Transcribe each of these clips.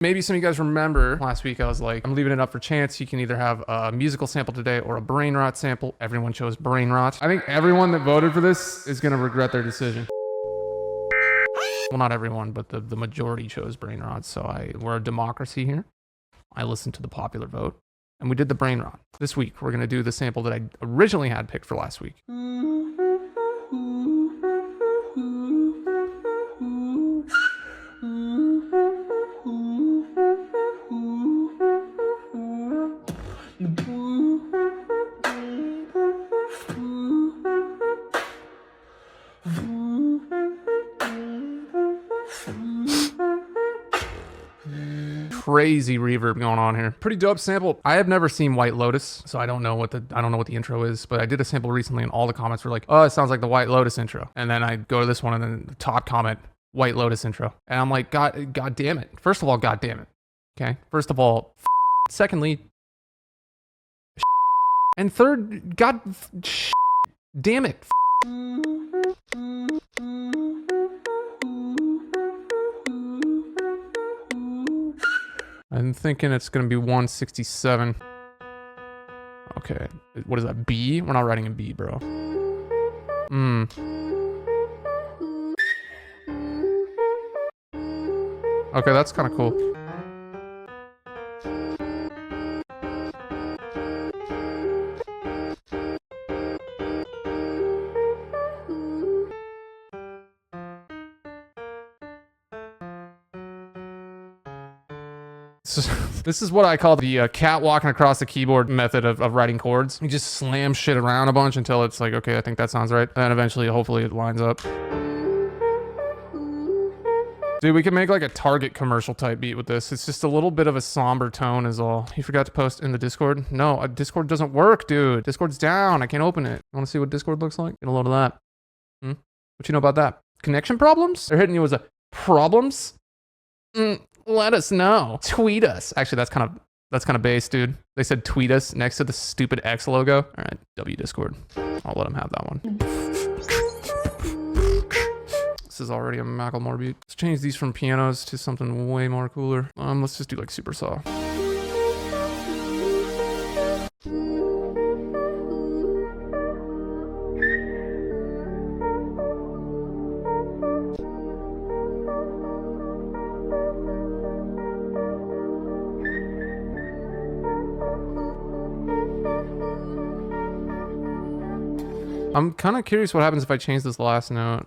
Maybe some of you guys remember last week I was like, I'm leaving it up for chance. You can either have a musical sample today or a brain rot sample. Everyone chose brain rot. I think everyone that voted for this is going to regret their decision. Well, not everyone, but the majority chose brain rot. So we're a democracy here. I listened to the popular vote and we did the brain rot. This week, we're going to do the sample that I originally had picked for last week. Crazy reverb going on here. Pretty dope sample. I have never seen White Lotus, so I don't know what the intro is, but I did a sample recently and all the comments were like, oh, it sounds like the White Lotus intro. And then I go to this one and then the top comment, White Lotus intro. And I'm like, God damn it. First of all, God damn it. Okay. First of all, secondly, and third, God damn it. I'm thinking it's going to be 167. Okay. What is that? B? We're not writing in B, bro. Okay, that's kind of cool. This is what I call the cat walking across the keyboard method of writing chords. You just slam shit around a bunch until it's like, okay, I think that sounds right. And then eventually, hopefully it lines up. Dude, we can make like a Target commercial type beat with this. It's just a little bit of a somber tone is all. You forgot to post in the Discord? No, Discord doesn't work, dude. Discord's down. I can't open it. You want to see what Discord looks like? Get a load of that. What you know about that? Connection problems? They're hitting you with problems? Let us know. Tweet us. Actually, that's kind of base, dude. They said tweet us next to the stupid X logo. All right, W Discord. I'll let them have that one. This is already a Macklemore beat. Let's change these from pianos to something way more cooler. Let's just do like super saw. I'm kind of curious what happens if I change this last note.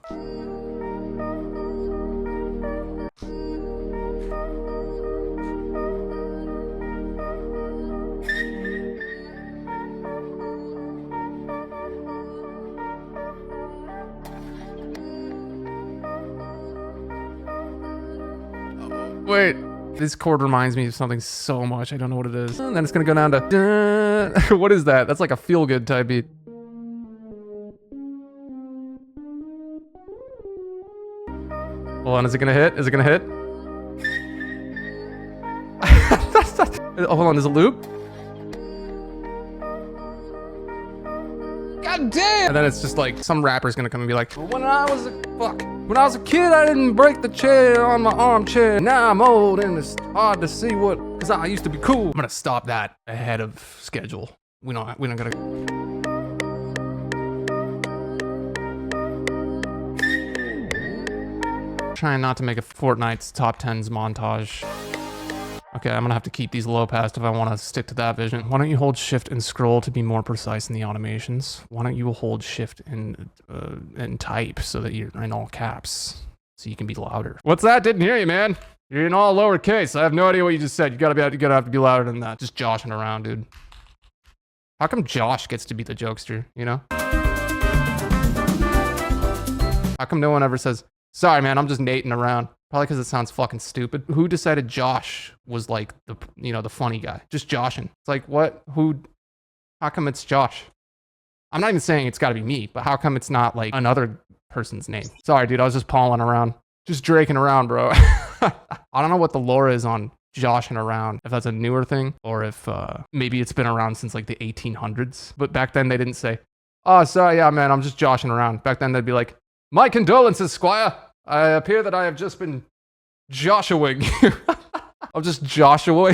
Wait, this chord reminds me of something so much. I don't know what it is. And then it's gonna go down to what is that? That's like a feel-good type beat. Hold on, is it gonna hit? Is it gonna hit? Oh, hold on, is it loop? God damn! And then it's just like, some rapper's gonna come and be like, when I was a kid, I didn't break the chair on my armchair. Now I'm old and it's hard to see cause I used to be cool. I'm gonna stop that ahead of schedule. We don't gotta... Trying not to make a Fortnite's top 10s montage. Okay, I'm gonna have to keep these low passed if I want to stick to that vision. Why don't you hold shift and scroll to be more precise in the automations? Why don't you hold shift and type so that you're in all caps so you can be louder? What's that? Didn't hear you, man. You're in all lowercase. I have no idea what you just said. You gotta have to be louder than that. Just joshing around, dude. How come Josh gets to be the jokester, you know? How come no one ever says, sorry, man, I'm just Nating around? Probably because it sounds fucking stupid. Who decided Josh was like the funny guy? Just joshing. It's like, what? How come it's Josh? I'm not even saying it's gotta be me, but how come it's not like another person's name? Sorry, dude, I was just pawing around. Just draking around, bro. I don't know what the lore is on joshing around, if that's a newer thing, or if maybe it's been around since like the 1800s. But back then they didn't say, oh, sorry, yeah, man, I'm just joshing around. Back then they'd be like, my condolences, Squire. I appear that I have just been Joshuaing you. I'm just Joshua.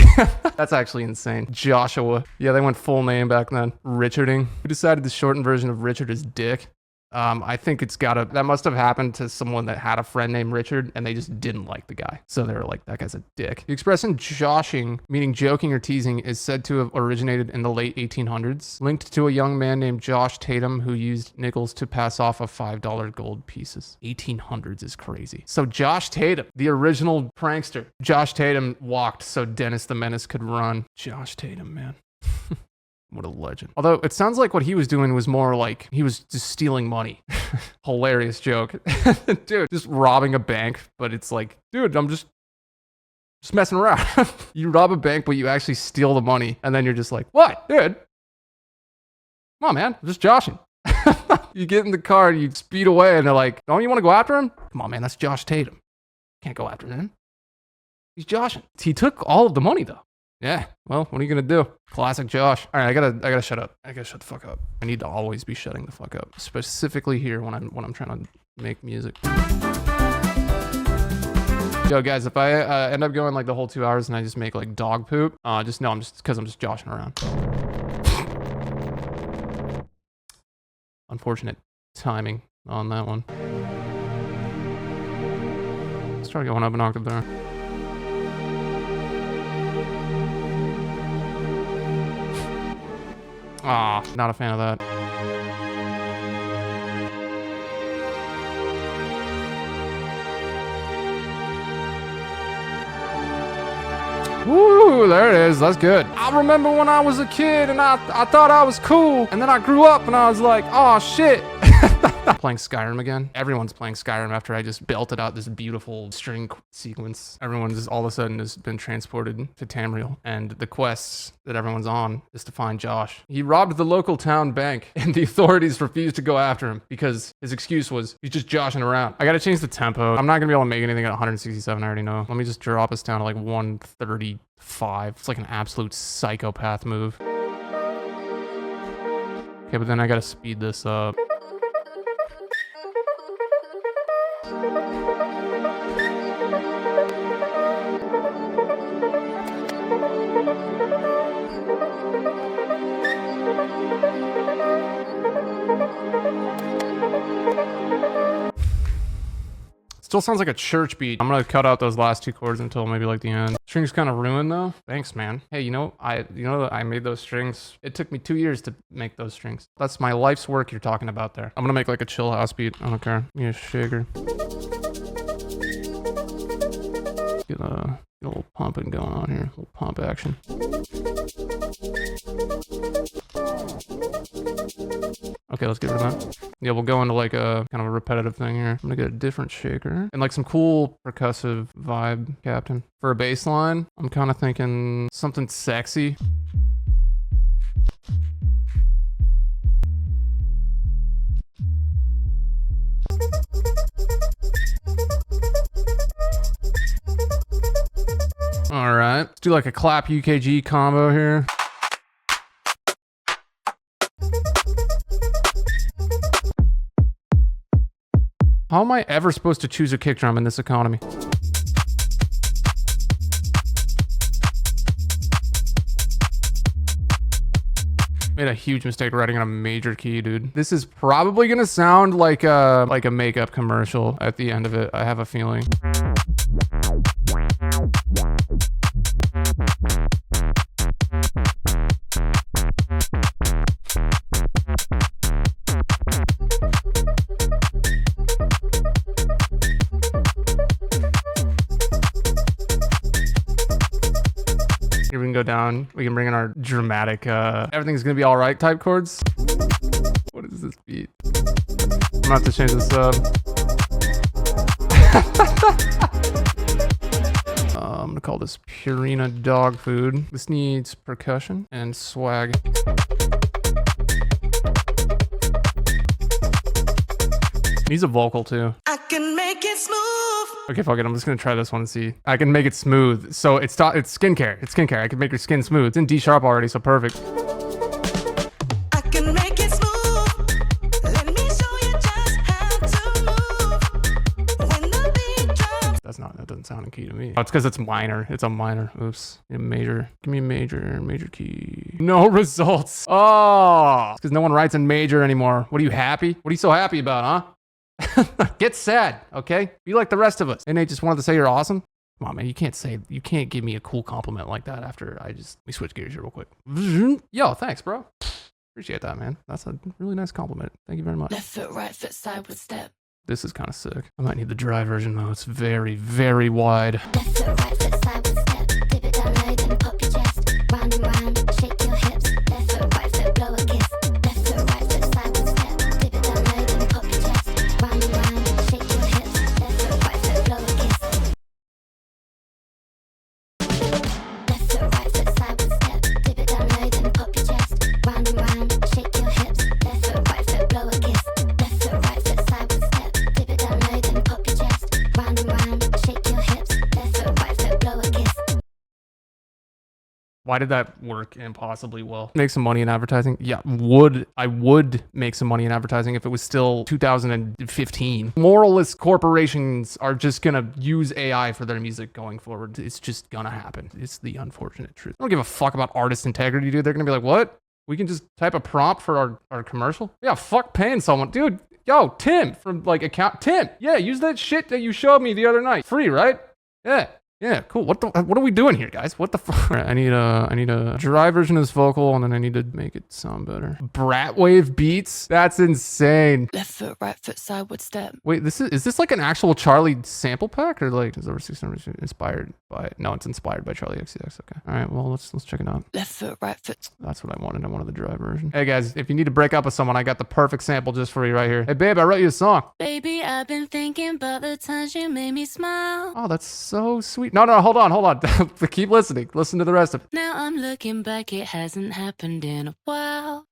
That's actually insane. Joshua. Yeah, they went full name back then. Richarding. Who decided the shortened version of Richard is Dick? I think that must have happened to someone that had a friend named Richard and they just didn't like the guy. So they were like, that guy's a dick. The expression joshing, meaning joking or teasing, is said to have originated in the late 1800s, linked to a young man named Josh Tatum who used nickels to pass off of $5 gold pieces. 1800s is crazy. So Josh Tatum, the original prankster. Josh Tatum walked so Dennis the Menace could run. Josh Tatum, man. What a legend. Although it sounds like what he was doing was more like he was just stealing money. Hilarious joke. Dude, just robbing a bank, but it's like, dude, I'm just messing around. You rob a bank, but you actually steal the money. And then you're just like, what, dude? Come on, man. I'm just joshing. You get in the car and you speed away and they're like, don't you want to go after him? Come on, man. That's Josh Tatum. Can't go after him. He's joshing. He took all of the money, though. Yeah, well, what are you gonna do? Classic Josh. All right, I gotta shut up. I gotta shut the fuck up. I need to always be shutting the fuck up, specifically here when I'm trying to make music. Yo, guys, if I end up going like the whole 2 hours and I just make like dog poop, just know I'm just joshing around. Unfortunate timing on that one. Let's try going up an octave there. Ah, not a fan of that. Woo, there it is. That's good. I remember when I was a kid and I thought I was cool. And then I grew up and I was like, oh shit. Playing Skyrim again. Everyone's playing Skyrim after I just belted out this beautiful string sequence. Everyone's just all of a sudden has been transported to Tamriel. And the quests that everyone's on is to find Josh. He robbed the local town bank and the authorities refused to go after him because his excuse was he's just joshing around. I gotta change the tempo. I'm not gonna be able to make anything at 167, I already know. Let me just drop us down to like 135. It's like an absolute psychopath move. Okay, but then I gotta speed this up. Still sounds like a church beat. I'm gonna cut out those last two chords until maybe like the end. Strings kind of ruined though. Thanks, man. Hey, you know I made those strings. It took me 2 years to make those strings. That's my life's work you're talking about there. I'm gonna make like a chill house beat. I don't care. Give me a shaker. Get a little pumping going on here. A little pump action. Okay, let's get rid of that. Yeah, we'll go into like a kind of a repetitive thing here. I'm gonna get a different shaker and like some cool percussive vibe, Captain. For a bass line, I'm kind of thinking something sexy. All right, let's do like a clap UKG combo here. How am I ever supposed to choose a kick drum in this economy? Made a huge mistake writing on a major key, dude. This is probably gonna sound like a makeup commercial at the end of it. I have a feeling. Here we can go down. We can bring in our dramatic, everything's gonna be all right type chords. What is this beat? I'm gonna have to change this up. I'm gonna call this Purina dog food. This needs percussion and swag. Needs a vocal too. I can make it smooth. Okay, fuck it. I'm just gonna try this one and see. I can make it smooth. So it's skincare. It's skincare. I can make your skin smooth. It's in D sharp already, so perfect. I can make it smooth. Let me show you just how to move. When the beat drops. That doesn't sound open key to me. Oh, it's because it's minor. It's a minor. Oops. A major. Give me a major key. No results. Oh, it's because no one writes in major anymore. What are you happy? What are you so happy about, huh? Get sad, okay? Be like the rest of us. And they just wanted to say you're awesome. Come on, man. You can't give me a cool compliment like that after let me switch gears here real quick. Yo, thanks, bro. Appreciate that, man. That's a really nice compliment. Thank you very much. Left foot, right foot, sideward step. This is kind of sick. I might need the dry version though. It's very, very wide. Left foot, right foot, sideward step. Dip it down low, then pop your chest. Round and round, shake your hips. Left foot, right foot, blow a kiss. Left foot, right foot, sideward step. Dip it down low, then pop your chest. Round and round, shake your hips. Left foot, right foot, blow a kiss. Left foot, right foot, sideward step. Dip it down low, then pop your chest. Round and round, shake your hips. Left foot, right foot, blow a kiss. Left foot, right foot, sideward step. Dip it down low, then pop your chest. Round and round, shake your hips. Left foot, right foot, blow a kiss. Why did that work impossibly well? Make some money in advertising? Yeah, I would make some money in advertising if it was still 2015. Moralist corporations are just gonna use AI for their music going forward. It's just gonna happen. It's the unfortunate truth. I don't give a fuck about artist integrity, dude. They're gonna be like, what? We can just type a prompt for our commercial? Yeah, fuck paying someone. Dude, yo, Tim from Tim. Yeah, use that shit that you showed me the other night. Free, right? Yeah, cool. What are we doing here, guys? What the fuck? I need a dry version of this vocal, and then I need to make it sound better. Bratwave beats? That's insane. Left foot, right foot, sideward step. Wait, is this like an actual Charlie sample pack, or like is over 600 inspired by? No, it's inspired by Charlie XCX. Okay. All right. Well, let's check it out. Left foot, right foot. That's what I wanted. I wanted the dry version. Hey guys, if you need to break up with someone, I got the perfect sample just for you right here. Hey babe, I wrote you a song. Baby, I've been thinking about the times you made me smile. Oh, that's so sweet. No, hold on. Keep listening. Listen to the rest of it. Now I'm looking back, it hasn't happened in a while.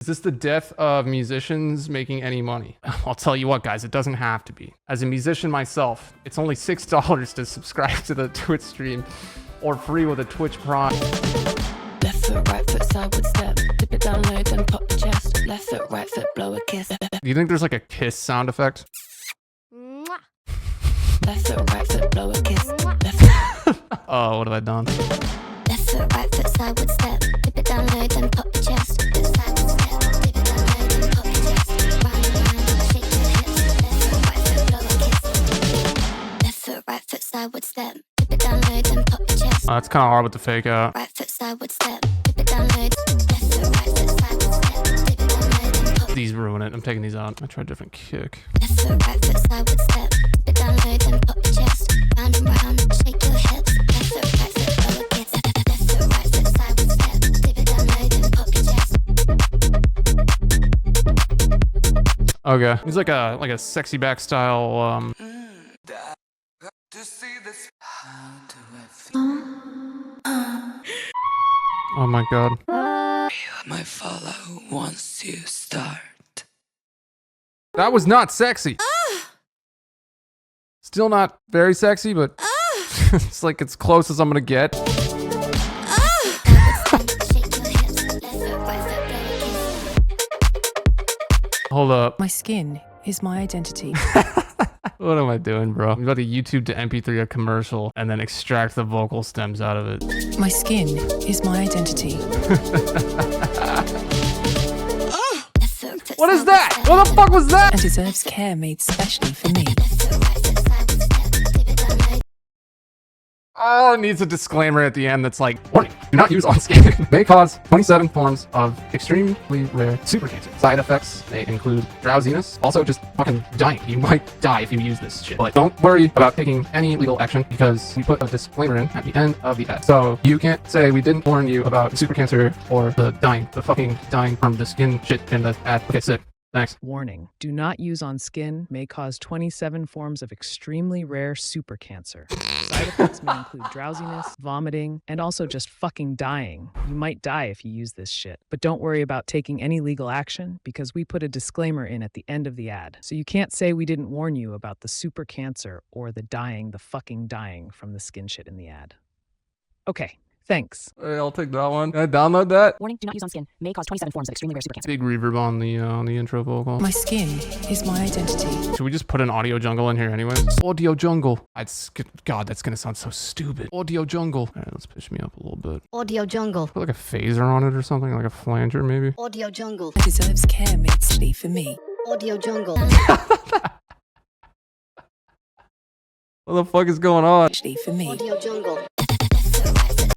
Is this the death of musicians making any money? I'll tell you what, guys, it doesn't have to be. As a musician myself, it's only $6 to subscribe to the Twitch stream or free with a Twitch Prime. Left foot, right foot, sideward step. Dip it down low, then pop your chest. Left foot, right foot, blow a kiss. Do you think there's like a kiss sound effect? Left foot, right foot, blow a kiss. Left foot. Oh, what have I done? Left foot, right foot, sideward step. Dip it down low, then pop your chest. Sideward step. Dip it down low, then pop your chest. Round and round, shake your hips. Left foot, right foot, blow a kiss. Left foot, right foot, sideward step. Dip it down low, then pop your chest. It's kind of hard with the fake out. Right foot, sideward step. Dip it down low. Left foot, right foot, sideward step. Dip it down low, then pop. These ruin it. I'm taking these out. I try a different kick. Left foot, right foot, sideward step. Dip it down low, then pop your chest. Round and round, shake your hips. Left foot, right foot, blow a kiss. Left foot, right foot, sideward step. Dip it down low, then pop your chest. Okay. He's like a sexy back style. Oh my god. My follow once you start. That was not sexy. Still not very sexy, but it's like it's close as I'm gonna get. Hold up. My skin is my identity. What am I doing, bro? I'm about to YouTube to MP3 a commercial and then extract the vocal stems out of it. My skin is my identity. What is that? What the fuck was that? And deserves care made specially for me. Oh, it needs a disclaimer at the end that's like, warning, do not use on skin. May cause 27 forms of extremely rare super cancer. Side effects may include drowsiness, also just fucking dying. You might die if you use this shit. But don't worry about taking any legal action because we put a disclaimer in at the end of the ad. So you can't say we didn't warn you about super cancer or the fucking dying from the skin shit in the ad. Okay, sick. Thanks. Warning. Do not use on skin may cause 27 forms of extremely rare super cancer. Side effects may include drowsiness, vomiting, and also just fucking dying. You might die if you use this shit. But don't worry about taking any legal action because we put a disclaimer in at the end of the ad. So you can't say we didn't warn you about the super cancer or the fucking dying from the skin shit in the ad. Okay. Thanks. Hey, I'll take that one. Can I download that? Warning, do not use on skin. May cause 27 forms of extremely rare super cancer. Big reverb on the intro vocal. My skin is my identity. Should we just put an audio jungle in here anyway? Audio jungle. God, that's gonna sound so stupid. Audio jungle. All right, let's pitch me up a little bit. Audio jungle. Put like a phaser on it or something, like a flanger maybe. Audio jungle. It deserves care made specially for me. Audio jungle. What the fuck is going on? Specially for me. Audio jungle.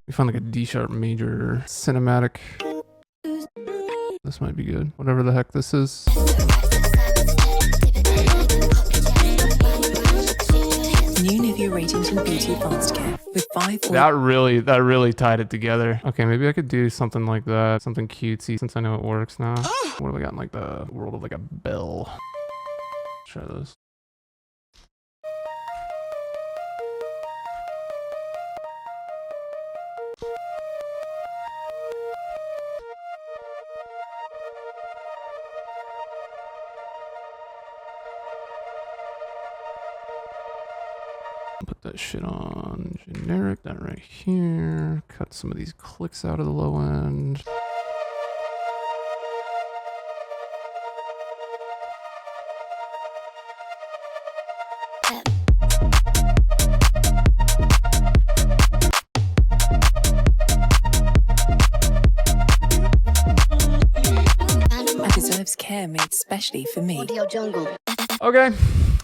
We found like a D sharp major cinematic. This might be good. Whatever the heck this is. New Nivea Ratings and Beauty Advanced Care with 5 oil. That really tied it together. Okay, maybe I could do something like that. Something cutesy since I know it works now. What have we got in like the world of like a bell? Try this. Put that shit on generic, that right here. Cut some of these clicks out of the low end. And deserves care made specially for me. Audio jungle. Okay,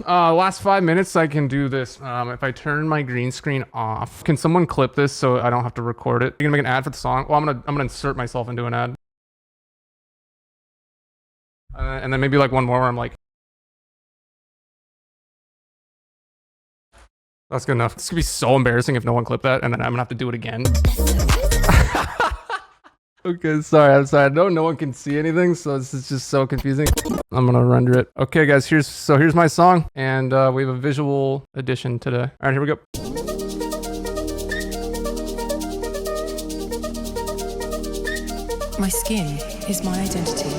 last 5 minutes I can do this. If I turn my green screen off, can someone clip this so I don't have to record it? You're gonna make an ad for the song? Well, I'm gonna insert myself into an ad. And then maybe like one more where I'm like, that's good enough. This could be so embarrassing if no one clipped that, and then I'm gonna have to do it again. Okay, sorry, I'm sorry. I know no one can see anything, so this is just so confusing. I'm gonna render it. Okay, guys, here's my song, and we have a visual edition today. All right, here we go. My skin is my identity.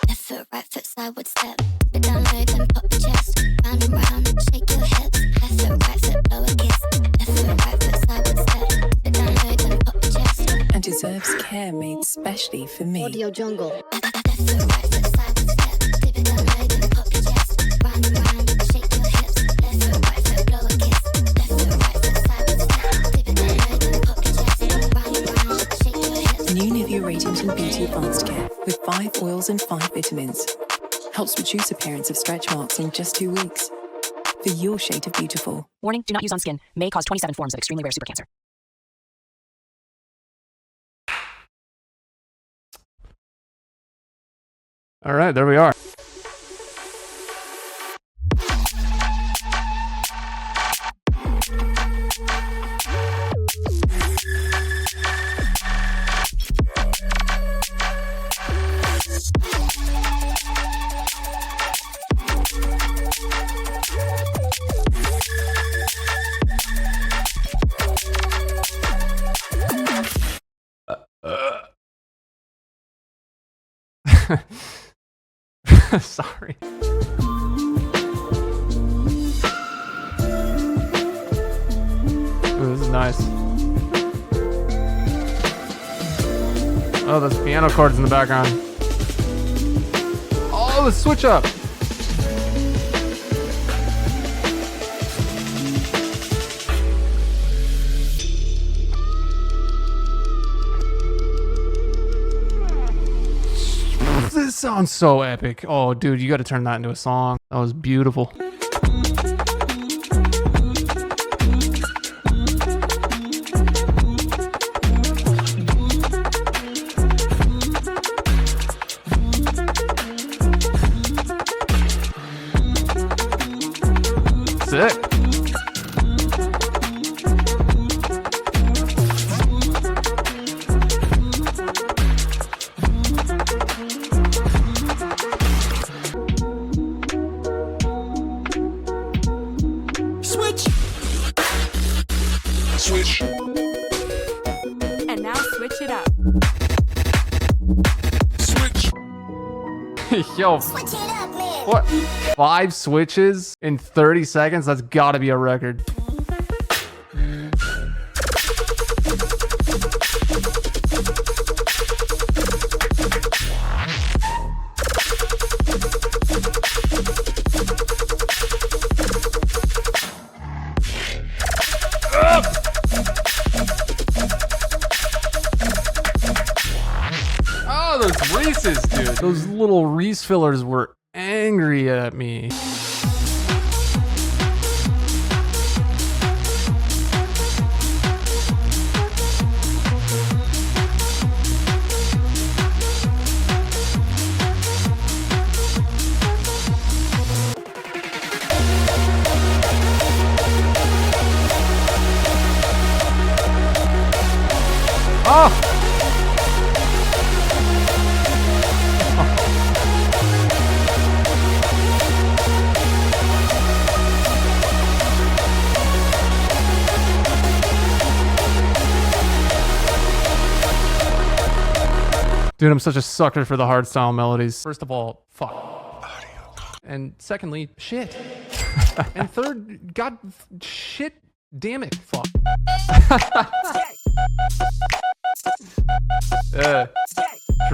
Left foot, right foot, sideward step. Dip it down low, then pop your chest. Round and round, shake your hips. Left foot, right foot, blow a kiss. Left foot, right foot, sideward step. Dip it down low, then pop your chest. And deserves care made specially for me. Audio jungle. Left foot, right foot, sideward step. Dip it down low, then pop your chest. Round and round, shake your hips. Left foot, right foot, blow a kiss. Left foot, right foot, sideward step. Dip it down low, then pop your chest. Round and round, shake your hips. New Nivea Ratings and Beauty Advanced Care with 5 oils and 5 vitamins. Helps reduce appearance of stretch marks in just 2 weeks. For your shade of beautiful. Warning, do not use on skin. May cause 27 forms of extremely rare super cancer. All right, there we are. Sorry. Ooh, this is nice. Oh, those piano chords in the background. Oh, the switch up. This sounds so epic. Oh, dude, you got to turn that into a song. That was beautiful. Sick. Switch. And now switch it up. Switch. Yo, what? 5 switches in 30 seconds? That's gotta be a record. Oh, those Reese's, dude. Those little Reese fillers were angry at me. Oh! Dude, I'm such a sucker for the hardstyle melodies. First of all, fuck. And secondly, shit. And third, god, shit, damn it, fuck.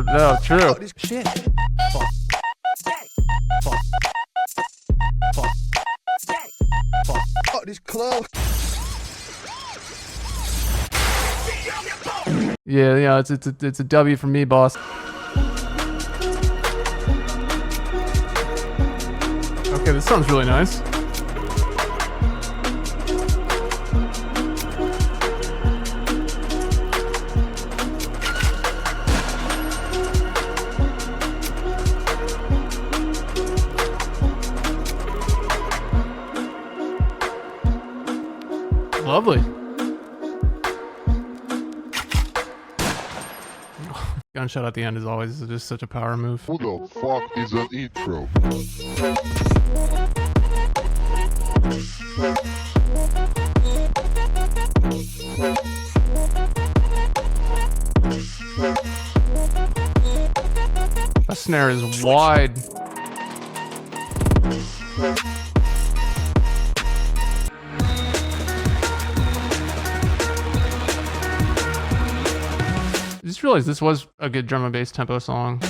No, true. Shit. Fuck. Fuck. Fuck. Fuck. Fuck this club. Yeah, it's a W for me, boss. Okay, this sounds really nice. Lovely. Gunshot at the end, as always, is just such a power move. Who the fuck is an intro? That snare is wide. I just realized this was a good drum and bass tempo song.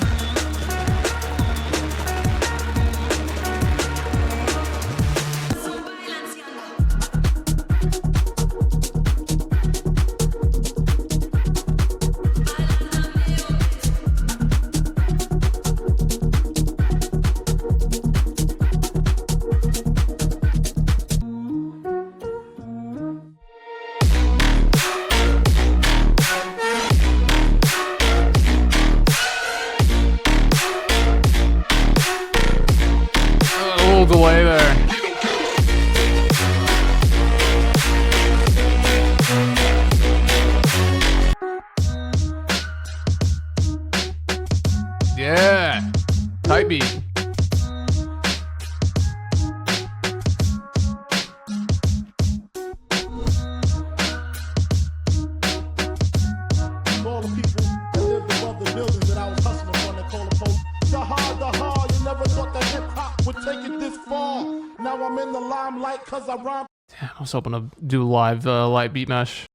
Delay there. Yeah, tight beat. All the people that lived above the buildings that I was hustling on, they call the post. The hard, you never thought that hip hop would take it this far. Now I'm in the limelight cause I rhyme. Damn, I was hoping to do live light beat mesh.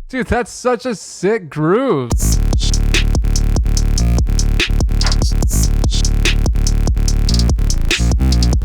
Dude, that's such a sick groove.